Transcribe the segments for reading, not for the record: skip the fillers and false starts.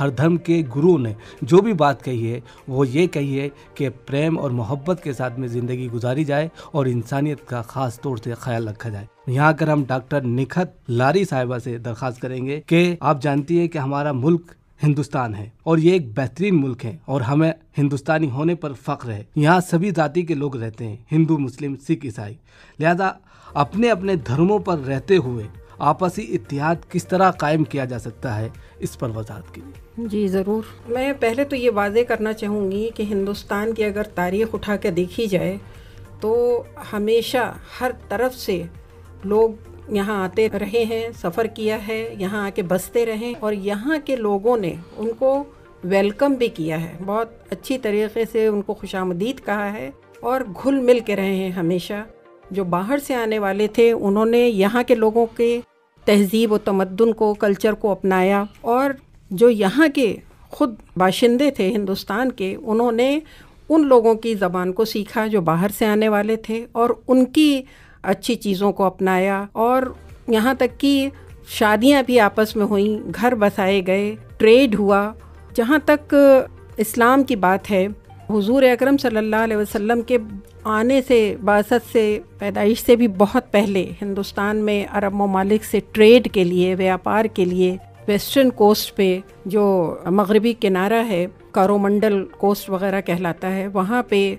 ہر دھرم کے گرو نے جو بھی بات کہی ہے وہ یہ کہی ہے کہ پریم اور محبت کے ساتھ میں زندگی گزاری جائے اور انسانیت کا خاص طور سے خیال رکھا جائے۔ یہاں کر ہم ڈاکٹر نکھت لاری صاحبہ سے درخواست کریں گے کہ آپ جانتی ہیں کہ ہمارا ملک ہندوستان ہے اور یہ ایک بہترین ملک ہے اور ہمیں ہندوستانی ہونے پر فخر ہے۔ یہاں سبھی ذاتی کے لوگ رہتے ہیں، ہندو، مسلم، سکھ، عیسائی، لہذا اپنے اپنے دھرموں پر رہتے ہوئے آپسی اتحاد کس طرح قائم کیا جا سکتا ہے، اس پر وضاحت کیجیے۔ جی ضرور، میں پہلے تو یہ واضح کرنا چاہوں گی کہ ہندوستان کی اگر تاریخ اٹھا کے دیکھی جائے تو ہمیشہ ہر طرف سے لوگ یہاں آتے رہے ہیں، سفر کیا ہے، یہاں آ کے بستے رہے اور یہاں کے لوگوں نے ان کو ویلکم بھی کیا ہے، بہت اچھی طریقے سے ان کو خوش آمدید کہا ہے اور گھل مل کے رہے ہیں ہمیشہ۔ جو باہر سے آنے والے تھے انہوں نے یہاں کے لوگوں کے تہذیب و تمدن کو، کلچر کو اپنایا، اور جو یہاں کے خود باشندے تھے ہندوستان کے، انہوں نے ان لوگوں کی زبان کو سیکھا جو باہر سے آنے والے تھے اور ان کی اچھی چیزوں کو اپنایا، اور یہاں تک کہ شادیاں بھی آپس میں ہوئیں، گھر بسائے گئے، ٹریڈ ہوا۔ جہاں تک اسلام کی بات ہے، حضور اکرم صلی اللہ علیہ وسلم کے آنے سے، بعثت سے، پیدائش سے بھی بہت پہلے ہندوستان میں عرب ممالک سے ٹریڈ کے لیے، ویاپار کے لیے ویسٹرن کوسٹ پہ جو مغربی کنارہ ہے، کارومنڈل کوسٹ وغیرہ کہلاتا ہے، وہاں پہ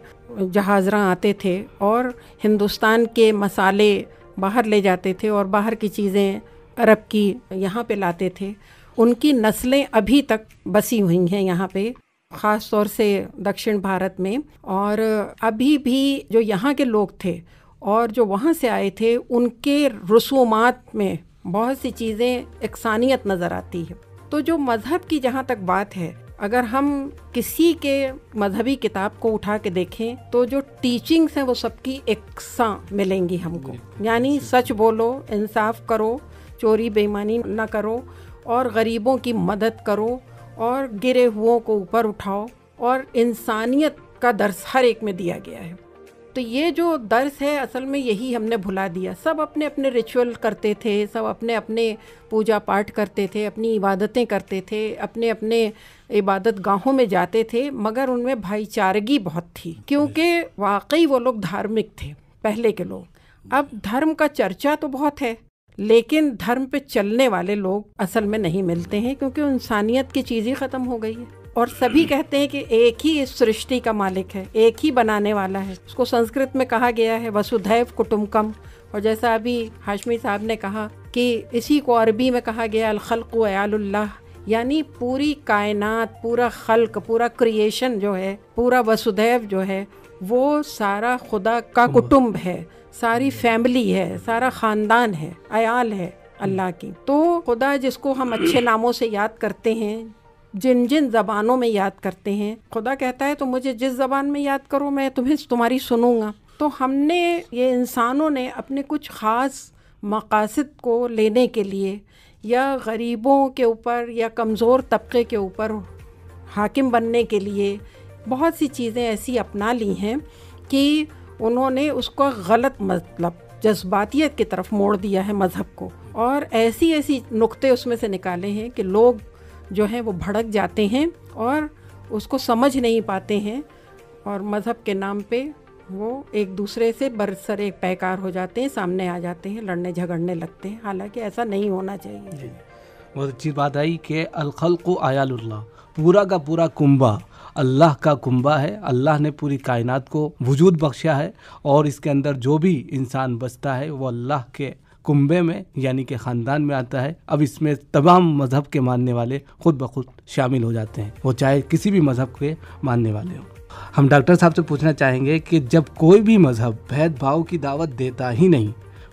جہازراں آتے تھے اور ہندوستان کے مسالے باہر لے جاتے تھے اور باہر کی چیزیں عرب کی یہاں پہ لاتے تھے۔ ان کی نسلیں ابھی تک بسی ہوئی ہیں یہاں پہ، خاص طور سے دکشن بھارت میں، اور ابھی بھی جو یہاں کے لوگ تھے اور جو وہاں سے آئے تھے ان کے رسومات میں بہت سی چیزیں یکسانیت نظر آتی ہے۔ تو جو مذہب کی جہاں تک بات ہے، اگر ہم کسی کے مذہبی کتاب کو اٹھا کے دیکھیں تو جو ٹیچنگز ہیں وہ سب کی یکساں ملیں گی ہم کو، یعنی سچ بولو، انصاف کرو، چوری بے ایمانی نہ کرو، اور غریبوں کی مدد کرو، اور گرے ہوئوں کو اوپر اٹھاؤ، اور انسانیت کا درس ہر ایک میں دیا گیا ہے۔ تو یہ جو درس ہے اصل میں یہی ہم نے بھلا دیا۔ سب اپنے اپنے ریچول کرتے تھے، سب اپنے اپنے پوجا پاٹ کرتے تھے، اپنی عبادتیں کرتے تھے، اپنے اپنے عبادت گاہوں میں جاتے تھے، مگر ان میں بھائی چارگی بہت تھی، کیونکہ واقعی وہ لوگ دھارمک تھے پہلے کے لوگ۔ اب دھرم کا چرچا تو بہت ہے لیکن دھرم پہ چلنے والے لوگ اصل میں نہیں ملتے ہیں، کیونکہ انسانیت کی چیز ہی ختم ہو گئی ہے، اور سبھی کہتے ہیں کہ ایک ہی اس سرشٹی کا مالک ہے، ایک ہی بنانے والا ہے۔ اس کو سنسکرت میں کہا گیا ہے وسودھیو کٹمبکم، اور جیسا ابھی ہاشمی صاحب نے کہا کہ اسی کو عربی میں کہا گیا الخلق عیال اللہ، یعنی پوری کائنات، پورا خلق، پورا کریشن جو ہے، پورا وسودھیو جو ہے وہ سارا خدا کا کٹمب ہے، ساری فیملی ہے، سارا خاندان ہے، عیال ہے اللہ کی۔ تو خدا جس کو ہم اچھے ناموں سے یاد کرتے ہیں، جن جن زبانوں میں یاد کرتے ہیں، خدا کہتا ہے تو مجھے جس زبان میں یاد کرو میں تمہاری سنوں گا۔ تو ہم نے، یہ انسانوں نے اپنے کچھ خاص مقاصد کو لینے کے لیے، یا غریبوں کے اوپر یا کمزور طبقے کے اوپر حاکم بننے کے لیے بہت سی چیزیں ایسی اپنا لی ہیں کہ انہوں نے اس کو غلط مطلب جذباتیت کی طرف موڑ دیا ہے مذہب کو، اور ایسی ایسی نقطے اس میں سے نکالے ہیں کہ لوگ جو ہیں وہ بھڑک جاتے ہیں اور اس کو سمجھ نہیں پاتے ہیں، اور مذہب کے نام پہ وہ ایک دوسرے سے برسر ایک پیکار ہو جاتے ہیں، سامنے آ جاتے ہیں، لڑنے جھگڑنے لگتے ہیں، حالانکہ ایسا نہیں ہونا چاہیے۔ جی بہت اچھی بات آئی کہ الخلق عیال اللہ، پورا کا پورا کنبہ اللہ کا کنبہ ہے، اللہ نے پوری کائنات کو وجود بخشا ہے، اور اس کے اندر جو بھی انسان بستا ہے وہ اللہ کے کنبے میں یعنی کہ خاندان میں آتا ہے۔ اب اس میں تمام مذہب کے ماننے والے خود بخود شامل ہو جاتے ہیں، وہ چاہے کسی بھی مذہب کے ماننے والے ہوں۔ ہم ڈاکٹر صاحب سے پوچھنا چاہیں گے کہ جب کوئی بھی مذہب بھید بھاؤ کی دعوت دیتا ہی نہیں،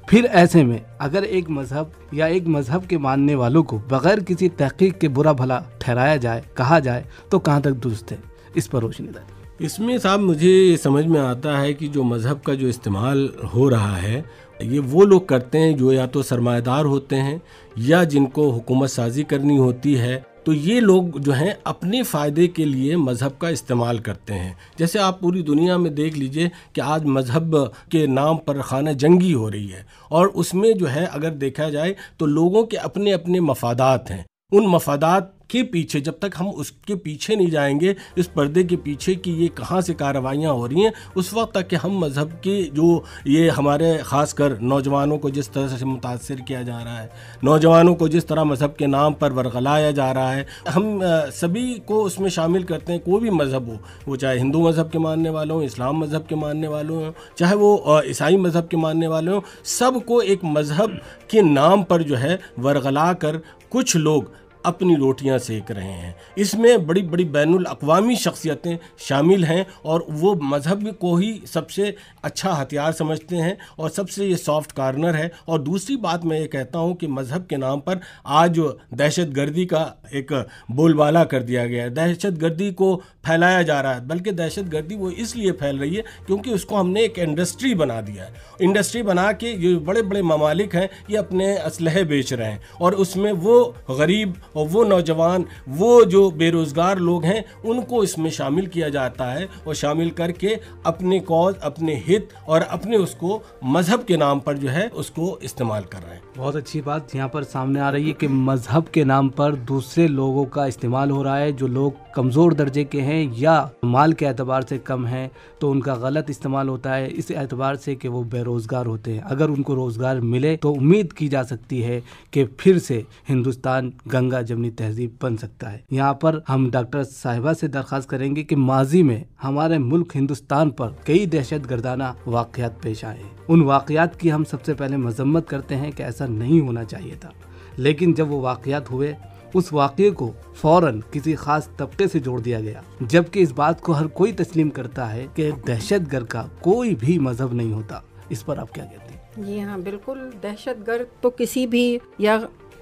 پھر ایسے میں اگر ایک مذہب یا ایک مذہب کے ماننے والوں کو بغیر کسی تحقیق کے برا بھلا ٹھہرایا جائے، کہا جائے، تو کہاں تک درست ہے؟ اس پر روشنی ڈالیں۔ اس میں صاحب مجھے یہ سمجھ میں آتا ہے کہ جو مذہب کا جو استعمال ہو رہا ہے یہ وہ لوگ کرتے ہیں جو یا تو سرمایہ دار ہوتے ہیں یا جن کو حکومت سازی کرنی ہوتی ہے، تو یہ لوگ جو ہیں اپنے فائدے کے لیے مذہب کا استعمال کرتے ہیں۔ جیسے آپ پوری دنیا میں دیکھ لیجئے کہ آج مذہب کے نام پر خانہ جنگی ہو رہی ہے، اور اس میں جو ہے اگر دیکھا جائے تو لوگوں کے اپنے اپنے مفادات ہیں، ان مفادات کے پیچھے, جب تک ہم اس کے پیچھے نہیں جائیں گے, اس پردے کے پیچھے کہ یہ کہاں سے کارروائیاں ہو رہی ہیں, اس وقت تک کہ ہم مذہب کے جو یہ ہمارے خاص کر نوجوانوں کو جس طرح سے متاثر کیا جا رہا ہے, نوجوانوں کو جس طرح مذہب کے نام پر ورغلایا جا رہا ہے, ہم سبھی کو اس میں شامل کرتے ہیں, کوئی بھی مذہب ہو, وہ چاہے ہندو مذہب کے ماننے والوں ہوں, اسلام مذہب کے ماننے والوں ہوں, چاہے وہ عیسائی مذہب کے ماننے والے ہوں, سب کو ایک مذہب کے نام پر جو ہے ورغلا کر کچھ لوگ اپنی روٹیاں سیک رہے ہیں. اس میں بڑی بڑی بین الاقوامی شخصیتیں شامل ہیں اور وہ مذہب کو ہی سب سے اچھا ہتھیار سمجھتے ہیں اور سب سے یہ سافٹ کارنر ہے. اور دوسری بات میں یہ کہتا ہوں کہ مذہب کے نام پر آج دہشت گردی کا ایک بول بالا کر دیا گیا ہے, دہشت گردی کو پھیلایا جا رہا ہے, بلکہ دہشت گردی وہ اس لیے پھیل رہی ہے کیونکہ اس کو ہم نے ایک انڈسٹری بنا دیا ہے. انڈسٹری بنا کے یہ بڑے بڑے ممالک ہیں یہ اپنے اسلحے بیچ رہے ہیں اور اس میں وہ غریب اور وہ نوجوان, وہ جو بے روزگار لوگ ہیں, ان کو اس میں شامل کیا جاتا ہے اور شامل کر کے اپنے کاز, اپنے ہت اور اپنے اس کو مذہب کے نام پر جو ہے اس کو استعمال کر رہے ہیں. بہت اچھی بات یہاں پر سامنے آ رہی ہے کہ مذہب کے نام پر دوسرے لوگوں کا استعمال ہو رہا ہے. جو لوگ کمزور درجے کے ہیں یا مال کے اعتبار سے کم ہیں تو ان کا غلط استعمال ہوتا ہے اس اعتبار سے کہ وہ بے روزگار ہوتے ہیں. اگر ان کو روزگار ملے تو امید کی جا سکتی ہے کہ پھر سے ہندوستان گنگا جمنی تہذیب بن سکتا ہے. یہاں پر ہم ڈاکٹر صاحبہ سے درخواست کریں گے کہ ماضی میں ہمارے ملک ہندوستان پر کئی دہشت گردانہ واقعات پیش آئے ہیں. ان واقعات کی ہم سب سے پہلے مذمت کرتے ہیں کہ ایسا نہیں ہونا چاہیے تھا, لیکن جب وہ واقعات ہوئے اس واقعے کو فوراً کسی خاص طبقے سے جوڑ دیا گیا, جبکہ اس بات کو ہر کوئی تسلیم کرتا ہے کہ دہشت گرد کا کوئی بھی مذہب نہیں ہوتا. اس پر آپ کیا کہتے ہیں؟ جی ہاں بالکل, دہشت گرد تو کسی بھی یا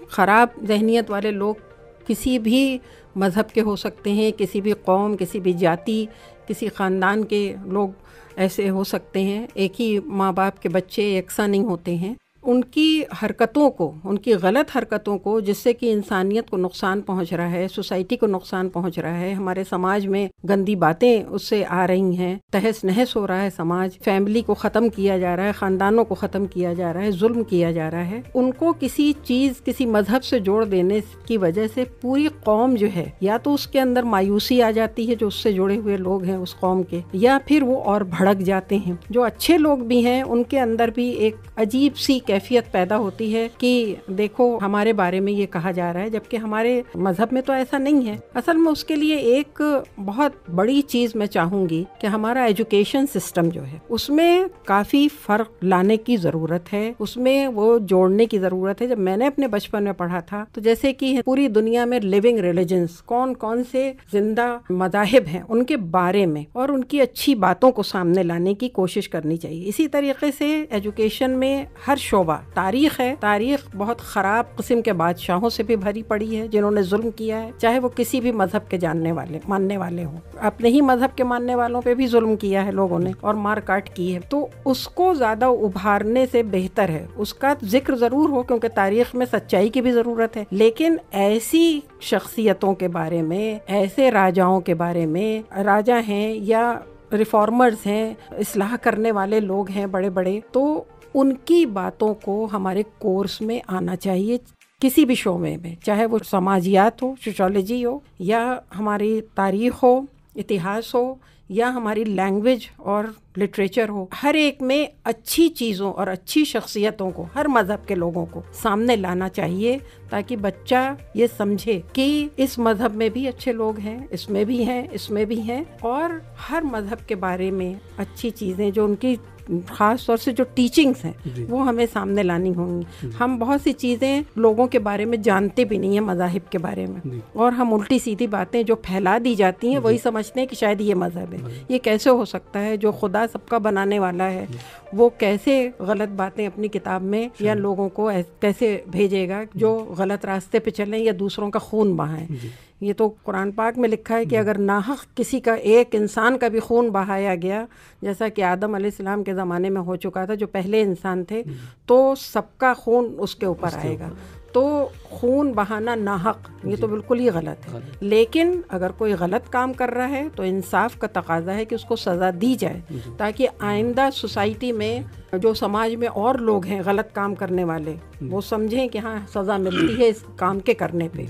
خراب ذہنیت والے لوگ کسی بھی مذہب کے ہو سکتے ہیں, کسی بھی قوم, کسی بھی جاتی, کسی خاندان کے لوگ ایسے ہو سکتے ہیں. ایک ہی ماں باپ کے بچے یکساں نہیں ہوتے ہیں. ان کی حرکتوں کو, ان کی غلط حرکتوں کو, جس سے کہ انسانیت کو نقصان پہنچ رہا ہے, سوسائٹی کو نقصان پہنچ رہا ہے, ہمارے سماج میں گندی باتیں اس سے آ رہی ہیں, تہس نہس ہو رہا ہے سماج, فیملی کو ختم کیا جا رہا ہے, خاندانوں کو ختم کیا جا رہا ہے, ظلم کیا جا رہا ہے. ان کو کسی چیز, کسی مذہب سے جوڑ دینے کی وجہ سے پوری قوم جو ہے یا تو اس کے اندر مایوسی آ جاتی ہے جو اس سے جڑے ہوئے لوگ ہیں اس قوم کے, یا پھر وہ اور بھڑک جاتے ہیں. جو اچھے لوگ بھی ہیں ان کے اندر بھی ایک عجیب سی کیفیت پیدا ہوتی ہے کہ دیکھو ہمارے بارے میں یہ کہا جا رہا ہے, جبکہ ہمارے مذہب میں تو ایسا نہیں ہے. اصل میں اس کے لیے ایک بہت بڑی چیز میں چاہوں گی کہ ہمارا ایجوکیشن سسٹم جو ہے اس میں کافی فرق لانے کی ضرورت ہے, اس میں وہ جوڑنے کی ضرورت ہے. جب میں نے اپنے بچپن میں پڑھا تھا تو جیسے کہ پوری دنیا میں لیونگ ریلیجنز, کون کون سے زندہ مذاہب ہیں, ان کے بارے میں اور ان کی اچھی باتوں کو سامنے لانے کی کوشش کرنی چاہیے. اسی طریقے سے ایجوکیشن میں ہر شعبہ, تاریخ ہے, تاریخ بہت خراب قسم کے بادشاہوں سے بھی بھری پڑی ہے جنہوں نے ظلم کیا ہے, چاہے وہ کسی بھی مذہب کے ماننے والے ہوں. اپنے ہی مذہب کے ماننے والوں پہ بھی ظلم کیا ہے لوگوں نے اور مار کاٹ کی ہے. تو اس کو زیادہ ابھارنے سے بہتر ہے اس کا ذکر ضرور ہو, کیونکہ تاریخ میں سچائی کی بھی ضرورت ہے, لیکن ایسی شخصیتوں کے بارے میں, ایسے راجاؤں کے بارے میں, راجا ہیں یا ریفارمرز ہیں, اصلاح کرنے والے لوگ ہیں بڑے بڑے, تو ان کی باتوں کو ہمارے کورس میں آنا چاہیے کسی بھی شعبے میں, چاہے وہ سماجیات ہو, سوشالوجی ہو, یا ہماری تاریخ ہو, اتہاس ہو, یا ہماری لینگویج اور لٹریچر ہو. ہر ایک میں اچھی چیزوں اور اچھی شخصیتوں کو ہر مذہب کے لوگوں کو سامنے لانا چاہیے تاکہ بچہ یہ سمجھے کہ اس مذہب میں بھی اچھے لوگ ہیں, اس میں بھی ہیں, اس میں بھی ہیں, اور ہر مذہب کے بارے میں اچھی چیزیں جو ان کی خاص طور سے جو ٹیچنگز ہیں وہ ہمیں سامنے لانی ہوں گی. ہم بہت سی چیزیں لوگوں کے بارے میں جانتے بھی نہیں ہیں, مذاہب کے بارے میں, اور ہم الٹی سیدھی باتیں جو پھیلا دی جاتی ہیں وہی سمجھتے ہیں کہ شاید یہ مذہب ہے. یہ کیسے ہو سکتا ہے؟ جو خدا سب کا بنانے والا ہے وہ کیسے غلط باتیں اپنی کتاب میں یا لوگوں کو کیسے بھیجے گا جو غلط راستے پہ چلیں یا دوسروں کا خون بہائیں؟ یہ تو قرآن پاک میں لکھا ہے کہ اگر ناحق کسی کا, ایک انسان کا بھی خون بہایا گیا, جیسا کہ آدم علیہ السلام کے زمانے میں ہو چکا تھا جو پہلے انسان تھے, تو سب کا خون اس کے اوپر آئے گا. تو خون بہانا ناحق, یہ تو بالکل ہی غلط ہے. لیکن اگر کوئی غلط کام کر رہا ہے تو انصاف کا تقاضا ہے کہ اس کو سزا دی جائے, تاکہ آئندہ سوسائٹی میں جو سماج میں اور لوگ ہیں غلط کام کرنے والے وہ سمجھیں کہ ہاں سزا ملتی ہے اس کام کے کرنے پہ.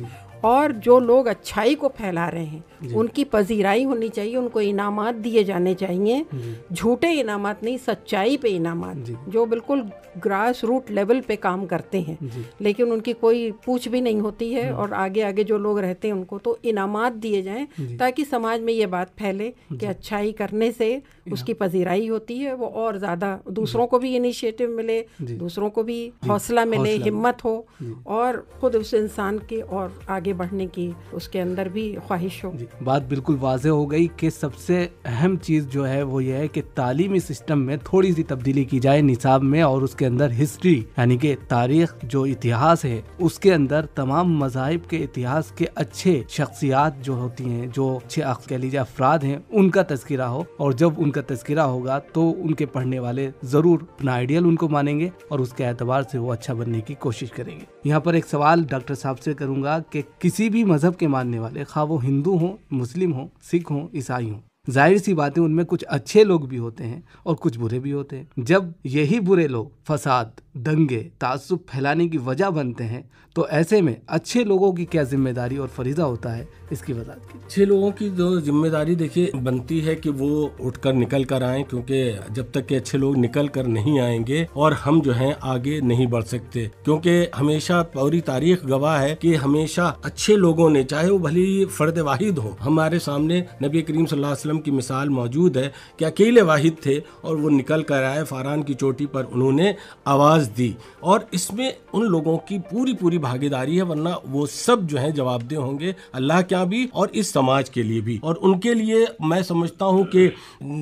اور جو لوگ اچھائی کو پھیلا رہے ہیں ان کی پذیرائی ہونی چاہیے، ان کو انعامات دیے جانے چاہیے، جھوٹے انعامات نہیں، سچائی پہ انعامات، جو بالکل گراس روٹ لیول پہ کام کرتے ہیں لیکن ان کی کوئی پوچھ بھی نہیں ہوتی ہے، اور آگے آگے جو لوگ رہتے ہیں ان کو تو انعامات دیے جائیں تاکہ سماج میں یہ بات پھیلے کہ اچھائی کرنے سے اس کی پذیرائی ہوتی ہے، وہ اور زیادہ دوسروں کو بھی انیشیٹو ملے، دوسروں کو بھی حوصلہ ملے، ہمت ہو، اور خود اس انسان کے اور آگے بڑھنے کی اس کے اندر بھی خواہش ہو۔ بات بالکل واضح ہو گئی کہ سب سے اہم چیز جو ہے وہ یہ ہے کہ تعلیمی سسٹم میں تھوڑی سی تبدیلی کی جائے نصاب میں، اور اس کے اندر ہسٹری یعنی کہ تاریخ جو اتہاس ہے اس کے اندر تمام مذاہب کے اتہاس کے اچھے شخصیات جو ہوتی ہیں، جو اچھے کہہ لیجیے افراد ہیں، ان کا تذکرہ ہو، اور جب ان کا تذکرہ ہوگا تو ان کے پڑھنے والے ضرور اپنا آئیڈیل ان کو مانیں گے اور اس کے اعتبار سے وہ اچھا بننے کی کوشش کریں گے۔ یہاں پر ایک سوال ڈاکٹر صاحب سے کروں گا کہ کسی بھی مذہب کے ماننے والے، خواہ وہ ہندو ہوں، مسلم ہوں، سکھ ہوں، عیسائی ہوں، ظاہر سی باتیں ان میں کچھ اچھے لوگ بھی ہوتے ہیں اور کچھ برے بھی ہوتے ہیں۔ جب یہی برے لوگ فساد، دنگے، تعصب پھیلانے کی وجہ بنتے ہیں تو ایسے میں اچھے لوگوں کی کیا ذمہ داری اور فریضہ ہوتا ہے، اس کی وضاحت کیجیے۔ اچھے لوگوں کی جو ذمہ داری دیکھیے بنتی ہے کہ وہ اٹھ کر نکل کر آئیں، کیونکہ جب تک کہ اچھے لوگ نکل کر نہیں آئیں گے اور ہم جو ہیں آگے نہیں بڑھ سکتے، کیونکہ ہمیشہ پوری تاریخ گواہ ہے کہ ہمیشہ اچھے لوگوں نے، چاہے وہ بھلی فرد واحد ہو، ہمارے سامنے نبی کریم صلی اللہ علیہ وسلم کی مثال موجود ہے کہ اکیلے واحد تھے اور وہ نکل کر آئے، فاران کی چوٹی پر انہوں نے آواز دی، اور اس میں ان لوگوں کی پوری بھاگیداری ہے، ورنہ وہ سب جو ہیں جواب دہ ہوں گے اللہ کیا بھی اور اس سماج کے لیے بھی۔ اور ان کے لیے میں سمجھتا ہوں کہ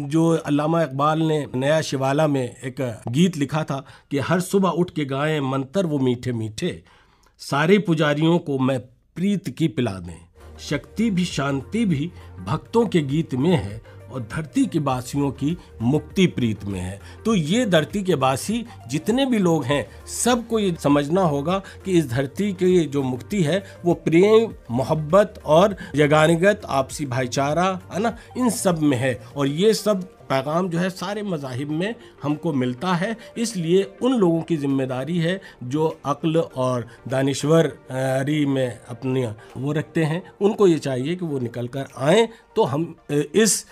جو علامہ اقبال نے نیا شوالا میں ایک گیت لکھا تھا کہ ہر صبح اٹھ کے گائیں منتر وہ میٹھے میٹھے، سارے پجاریوں کو میں پریت کی پلا دیں، شکتی بھی شانتی بھی بھکتوں کے گیت میں ہے، اور دھرتی کے باسیوں کی مکتی پریت میں ہے۔ تو یہ دھرتی کے باسی جتنے بھی لوگ ہیں سب کو یہ سمجھنا ہوگا کہ اس دھرتی کی جو مکتی ہے وہ پریم، محبت اور یگانگت، آپسی بھائی چارہ ہے نا، ان سب میں ہے، اور یہ سب پیغام جو ہے سارے مذاہب میں ہم کو ملتا ہے۔ اس لیے ان لوگوں کی ذمہ داری ہے جو عقل اور دانشوری میں اپنی وہ رکھتے ہیں، ان کو یہ چاہیے کہ وہ نکل کر آئیں، تو ہم اس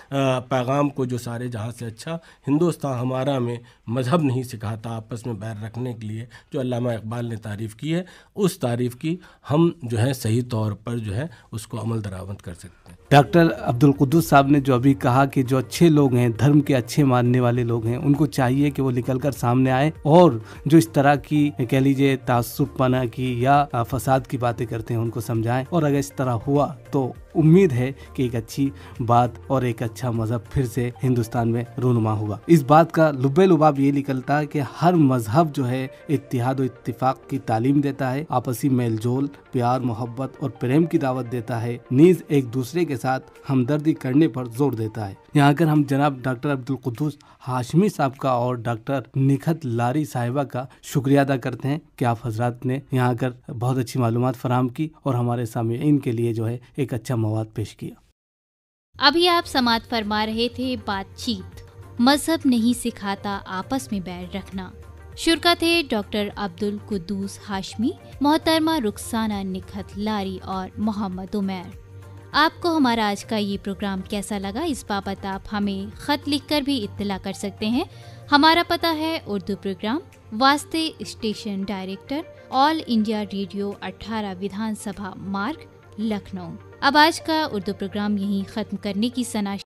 پیغام کو جو سارے جہاں سے اچھا ہندوستان ہمارا میں مذہب نہیں سکھاتا آپس میں بیر رکھنے کے لیے، جو علامہ اقبال نے تعریف کی ہے، اس تعریف کی ہم جو ہے صحیح طور پر جو ہے اس کو عمل درآمد کر سکتے ہیں۔ ڈاکٹر عبدالقدوس صاحب نے جو ابھی کہا کہ جو اچھے لوگ ہیں، دھرم کے اچھے ماننے والے لوگ ہیں، ان کو چاہیے کہ وہ نکل کر سامنے آئیں اور جو اس طرح کی کہہ لیجیے تعصب پنا کی یا فساد کی باتیں کرتے ہیں ان کو سمجھائیں، اور اگر اس طرح ہوا تو امید ہے کہ ایک اچھی بات اور ایک اچھا مذہب پھر سے ہندوستان میں رونما ہوگا۔ اس بات کا لب لباب یہ نکلتا ہے کہ ہر مذہب جو ہے اتحاد و اتفاق کی تعلیم دیتا ہے، آپسی میل جول، پیار، محبت اور پریم کی دعوت دیتا ہے، نیز ایک دوسرے کے ساتھ ہمدردی کرنے پر زور دیتا ہے۔ یہاں اگر ہم جناب ڈاکٹر عبدالقدوس ہاشمی صاحب کا اور ڈاکٹر نکھت لاری صاحبہ کا شکریہ ادا کرتے ہیں کہ آپ حضرات نے یہاں آ کر بہت اچھی معلومات فراہم کی اور ہمارے سامعین کے لیے جو ہے ایک اچھا مواد پیش کیا۔ ابھی آپ سماعت فرما رہے تھے بات چیت، مذہب نہیں سکھاتا آپس میں بیر رکھنا۔ شرکا تھے ڈاکٹر عبدالقدوس ہاشمی، محترمہ رخسانہ نکھت لاری اور محمد عمیر۔ آپ کو ہمارا آج کا یہ پروگرام کیسا لگا، اس بابت آپ ہمیں خط لکھ کر بھی اطلاع کر سکتے ہیں۔ ہمارا پتہ ہے اردو پروگرام، واسطے اسٹیشن ڈائریکٹر، آل انڈیا ریڈیو 18 ودھان سبھا مارگ، لکھنؤ۔ اب آج کا اردو پروگرام یہیں ختم کرنے کی سنا